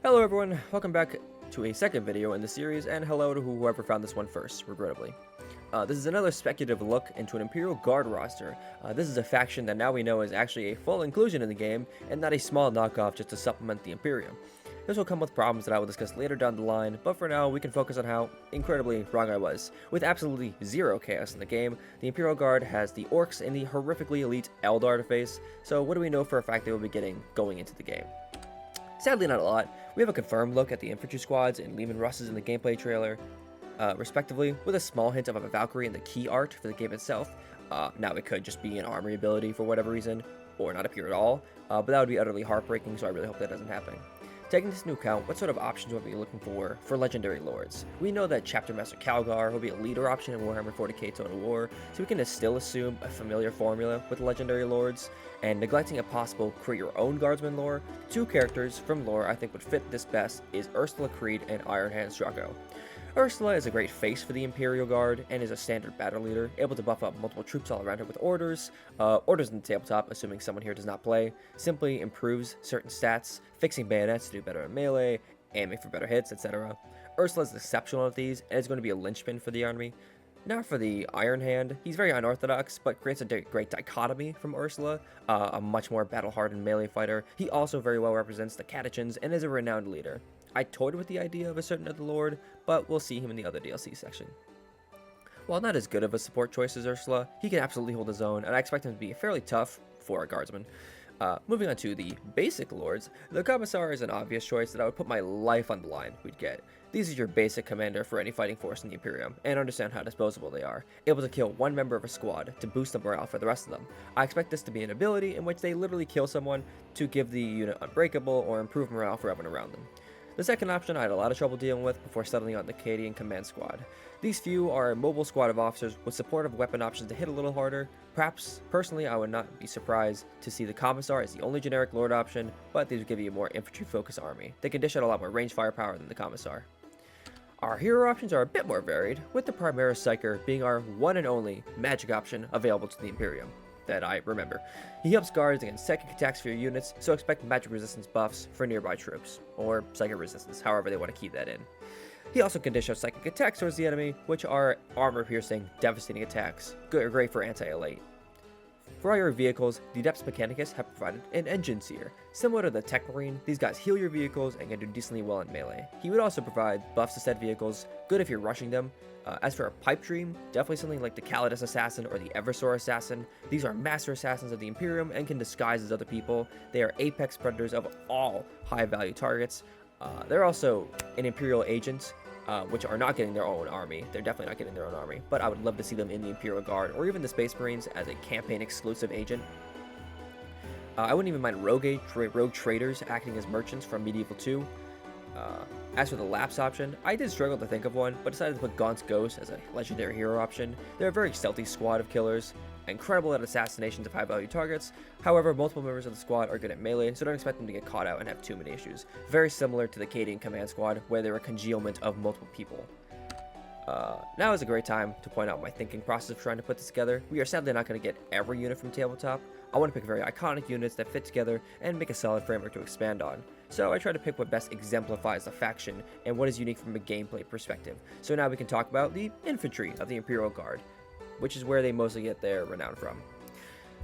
Hello everyone, welcome back to a second video in the series, and hello to whoever found this one first, regrettably. This is another speculative look into an Imperial Guard roster. This is a faction that now we know is actually a full inclusion in the game, and not a small knockoff just to supplement the Imperium. This will come with problems that I will discuss later down the line, but for now we can focus on how incredibly wrong I was. With absolutely zero chaos in the game, the Imperial Guard has the Orcs and the horrifically elite Eldar to face, so what do we know for a fact they will be getting going into the game? Sadly, not a lot. We have a confirmed look at the infantry squads and Leman Russes in the gameplay trailer, respectively, with a small hint of a Valkyrie in the key art for the game itself. Now, it could just be an armory ability for whatever reason, or not appear at all, but that would be utterly heartbreaking, so I really hope that doesn't happen. Taking this into account, what sort of options will we be looking for legendary lords? We know that Chapter Master Calgar will be a leader option in Warhammer 40k Total War, so we can still assume a familiar formula with legendary lords, and neglecting a possible create your own guardsman lore, two characters from lore I think would fit this best is Ursula Creed and Ironhand Strago. Ursula is a great face for the Imperial Guard and is a standard battle leader, able to buff up multiple troops all around her with orders. Orders in the tabletop, assuming someone here does not play, simply improves certain stats, fixing bayonets to do better in melee, aiming for better hits, etc. Ursula is exceptional at these, and is going to be a linchpin for the army. Now for the Iron Hand, he's very unorthodox, but creates a great dichotomy from Ursula, a much more battle-hardened melee fighter. He also very well represents the Catechins and is a renowned leader. I toyed with the idea of a certain other lord, but we'll see him in the other DLC section. While not as good of a support choice as Ursula, he can absolutely hold his own, and I expect him to be fairly tough for a guardsman. Moving on to the basic lords, the Commissar is an obvious choice that I would put my life on the line we'd get. These are your basic commander for any fighting force in the Imperium, and understand how disposable they are, able to kill one member of a squad to boost the morale for the rest of them. I expect this to be an ability in which they literally kill someone to give the unit unbreakable or improve morale for everyone around them. The second option I had a lot of trouble dealing with before settling on the Cadian Command Squad. These few are a mobile squad of officers with supportive weapon options to hit a little harder. Perhaps, personally, I would not be surprised to see the Commissar as the only generic lord option, but these would give you a more infantry-focused army. They can dish out a lot more range firepower than the Commissar. Our hero options are a bit more varied, with the Primaris Psyker being our one and only magic option available to the Imperium that I remember. He helps guards against psychic attacks for your units, so expect magic resistance buffs for nearby troops, or psychic resistance, however they want to keep that in. He also can dish out psychic attacks towards the enemy, which are armor-piercing, devastating attacks, great for anti-elite. For all your vehicles, the Depths Mechanicus have provided an Engine Seer. Similar to the Tech Marine, these guys heal your vehicles and can do decently well in melee. He would also provide buffs to said vehicles, good if you're rushing them. As for a Pipe Dream, definitely something like the Calidus Assassin or the Eversor Assassin. These are master assassins of the Imperium and can disguise as other people. They are apex predators of all high-value targets. They're also an Imperial agent, which are not getting their own army. They're definitely not getting their own army, but I would love to see them in the Imperial Guard or even the Space Marines as a campaign-exclusive agent. I wouldn't even mind rogue traders acting as merchants from Medieval 2. As for the lapse option, I did struggle to think of one, but decided to put Gaunt's Ghost as a legendary hero option. They're a very stealthy squad of killers, incredible at assassinations of high-value targets. However, multiple members of the squad are good at melee, so don't expect them to get caught out and have too many issues. Very similar to the Cadian Command Squad, where they're a congealment of multiple people. Now is a great time to point out my thinking process of trying to put this together. We are sadly not going to get every unit from Tabletop. I want to pick very iconic units that fit together and make a solid framework to expand on. So I try to pick what best exemplifies the faction and what is unique from a gameplay perspective. So now we can talk about the infantry of the Imperial Guard, which is where they mostly get their renown from.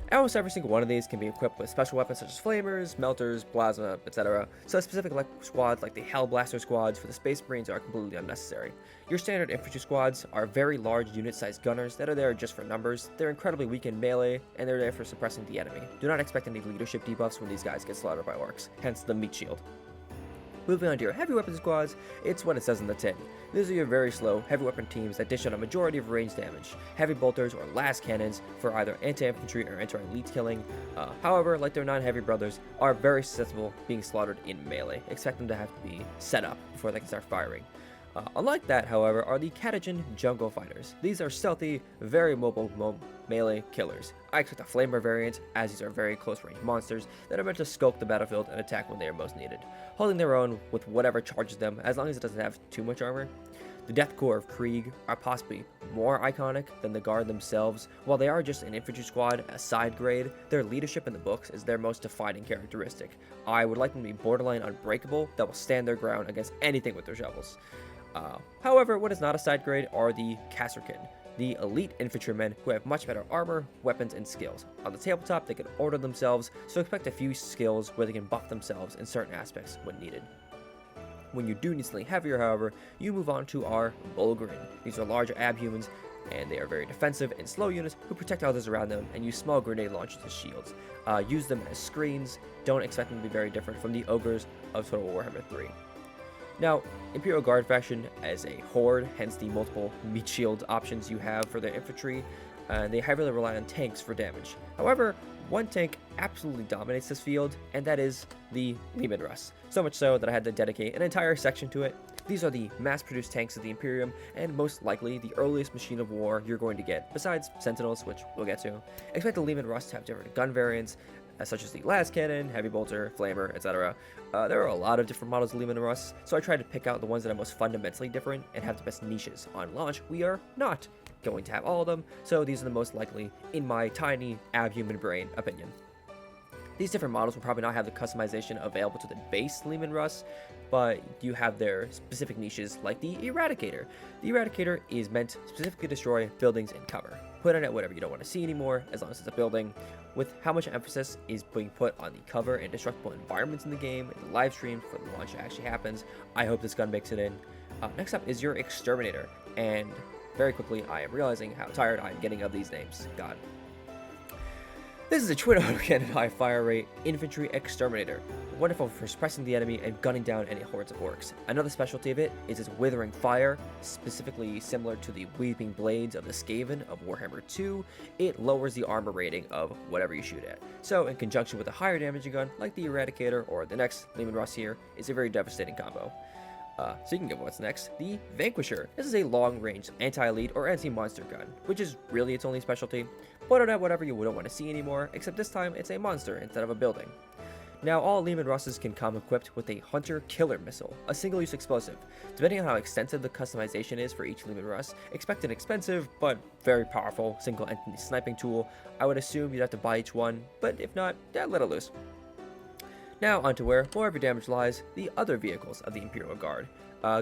Almost every single one of these can be equipped with special weapons such as flamers, melters, plasma, etc. So specific squads like the Hellblaster squads for the Space Marines are completely unnecessary. Your standard infantry squads are very large unit-sized gunners that are there just for numbers. They're incredibly weak in melee, and they're there for suppressing the enemy. Do not expect any leadership debuffs when these guys get slaughtered by orcs, hence the meat shield. Moving on to your heavy weapon squads, it's what it says in the tin. These are your very slow, heavy weapon teams that dish out a majority of range damage. Heavy bolters or las cannons for either anti-infantry or anti-elite killing. However, like their non-heavy brothers, are very susceptible being slaughtered in melee. Expect them to have to be set up before they can start firing. Unlike that, however, are the Catechin Jungle Fighters. These are stealthy, very mobile melee killers. I expect a Flamer variant, as these are very close-range monsters that are meant to skulk the battlefield and attack when they are most needed, holding their own with whatever charges them, as long as it doesn't have too much armor. The Death Corps of Krieg are possibly more iconic than the Guard themselves. While they are just an infantry squad, a side grade, their leadership in the books is their most defining characteristic. I would like them to be borderline unbreakable, that will stand their ground against anything with their shovels. However, what is not a side grade are the Kasserkin, the elite infantrymen who have much better armor, weapons, and skills. On the tabletop, they can order themselves, so expect a few skills where they can buff themselves in certain aspects when needed. When you do need something heavier, however, you move on to our Bulgarin. These are larger abhumans, and they are very defensive and slow units who protect others around them and use small grenade launchers as shields. Use them as screens. Don't expect them to be very different from the ogres of Total Warhammer 3. Now, Imperial Guard faction as a horde, hence the multiple meat shield options you have for their infantry, they heavily rely on tanks for damage. However, one tank absolutely dominates this field, and that is the Leman Russ. So much so that I had to dedicate an entire section to it. These are the mass-produced tanks of the Imperium, and most likely the earliest machine of war you're going to get, besides Sentinels, which we'll get to. Expect the Leman Russ to have different gun variants, such as the Las Cannon, Heavy Bolter, Flamer, etc. There are a lot of different models of Leman Russ, so I tried to pick out the ones that are most fundamentally different and have the best niches. On launch, we are not going to have all of them, so these are the most likely, in my tiny abhuman brain opinion. These different models will probably not have the customization available to the base Leman Russ, but you have their specific niches like the Eradicator. The Eradicator is meant to specifically destroy buildings and cover. Put on it whatever you don't want to see anymore, as long as it's a building. With how much emphasis is being put on the cover and destructible environments in the game, and the live streams before the launch actually happens, I hope this gun makes it in. Next up is your Exterminator, and very quickly I am realizing how tired I'm getting of these names. God. This is a twin autocannon high fire rate infantry exterminator, wonderful for suppressing the enemy and gunning down any hordes of orcs. Another specialty of it is its withering fire, specifically similar to the weeping blades of the Skaven of Warhammer 2. It lowers the armor rating of whatever you shoot at. So in conjunction with a higher damaging gun like the Eradicator or the next Leman Russ here, is a very devastating combo. So you can get what's next, the Vanquisher. This is a long-range anti-elite or anti-monster gun, which is really its only specialty. Put it at whatever you don't want to see anymore, except this time it's a monster instead of a building. Now, all Leman Russes can come equipped with a Hunter Killer Missile, a single-use explosive. Depending on how extensive the customization is for each Leman Russ, expect an expensive but very powerful single-entity sniping tool. I would assume you'd have to buy each one, but if not, let it loose. Now onto where more of your damage lies, the other vehicles of the Imperial Guard.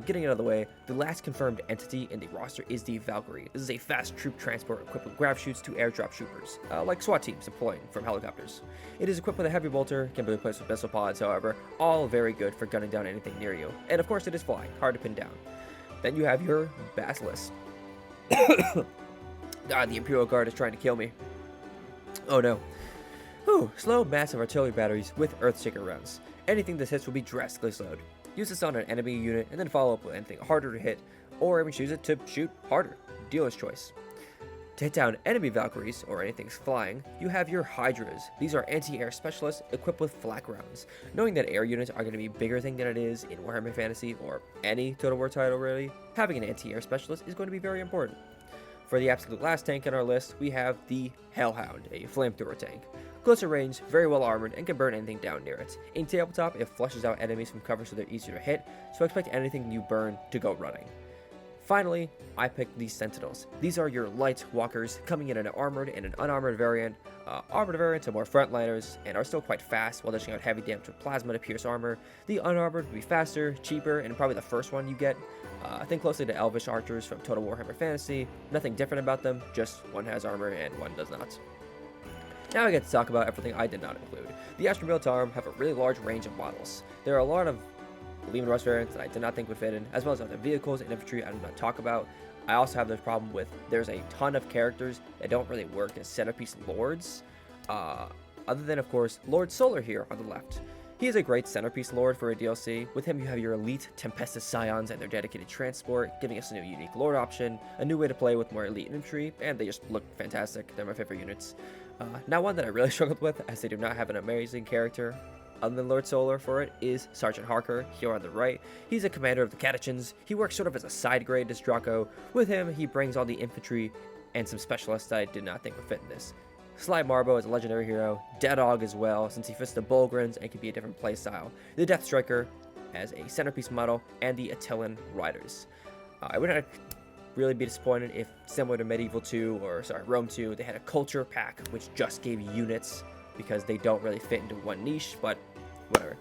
Getting out of the way, the last confirmed entity in the roster is the Valkyrie. This is a fast troop transport equipped with grav chutes to airdrop troopers, like SWAT teams deploying from helicopters. It is equipped with a heavy bolter, can be replaced with missile pods, however, all very good for gunning down anything near you. And of course it is flying, hard to pin down. Then you have your Basilisk. God, the Imperial Guard is trying to kill me. Oh no. Slow, massive artillery batteries with Earthshaker rounds. Anything this hits will be drastically slowed. Use this on an enemy unit and then follow up with anything harder to hit, or even choose it to shoot harder. Dealer's choice. To hit down enemy Valkyries, or anything flying, you have your Hydras. These are anti-air specialists equipped with flak rounds. Knowing that air units are going to be a bigger thing than it is in Warhammer Fantasy, or any Total War title really, having an anti-air specialist is going to be very important. For the absolute last tank on our list, we have the Hellhound, a flamethrower tank. Closer range, very well armored, and can burn anything down near it. In tabletop, it flushes out enemies from cover so they're easier to hit, so expect anything you burn to go running. Finally, I picked the Sentinels. These are your light walkers, coming in an armored and an unarmored variant. Armored variants are more frontliners and are still quite fast while dishing out heavy damage with plasma to pierce armor. The unarmored will be faster, cheaper, and probably the first one you get. Think closely to Elvish archers from Total Warhammer Fantasy. Nothing different about them, just one has armor and one does not. Now I get to talk about everything I did not include. The Astra Militarum have a really large range of models. There are a lot of Leman Russ variants that I did not think would fit in, as well as other vehicles and infantry I did not talk about. I also have this problem with there's a ton of characters that don't really work as centerpiece lords, other than of course Lord Solar here on the left. He is a great centerpiece lord for a DLC. With him you have your elite Tempestus Scions and their dedicated transport, giving us a new unique lord option, a new way to play with more elite infantry, and they just look fantastic. They're my favorite units. Now one that I really struggled with, as they do not have an amazing character other than Lord Solar for it, is Sergeant Harker, here on the right. He's a commander of the Catechins. He works sort of as a side grade to Draco. With him, he brings all the infantry and some specialists that I did not think would fit in this. Sly Marbo is a legendary hero, Deadog as well, since he fits the Bulgrins and can be a different playstyle, the Death Striker as a centerpiece model, and the Attilan Riders. I wouldn't really be disappointed if, similar to Medieval 2, or sorry, Rome 2, they had a culture pack which just gave units, because they don't really fit into one niche, but whatever.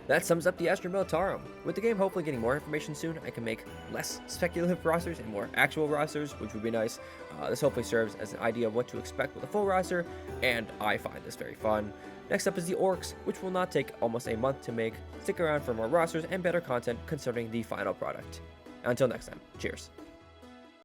That sums up the Astra Militarum. With the game hopefully getting more information soon, I can make less speculative rosters and more actual rosters, which would be nice. This hopefully serves as an idea of what to expect with a full roster, and I find this very fun. Next up is the Orcs, which will not take almost a month to make. Stick around for more rosters and better content concerning the final product. Until next time, cheers.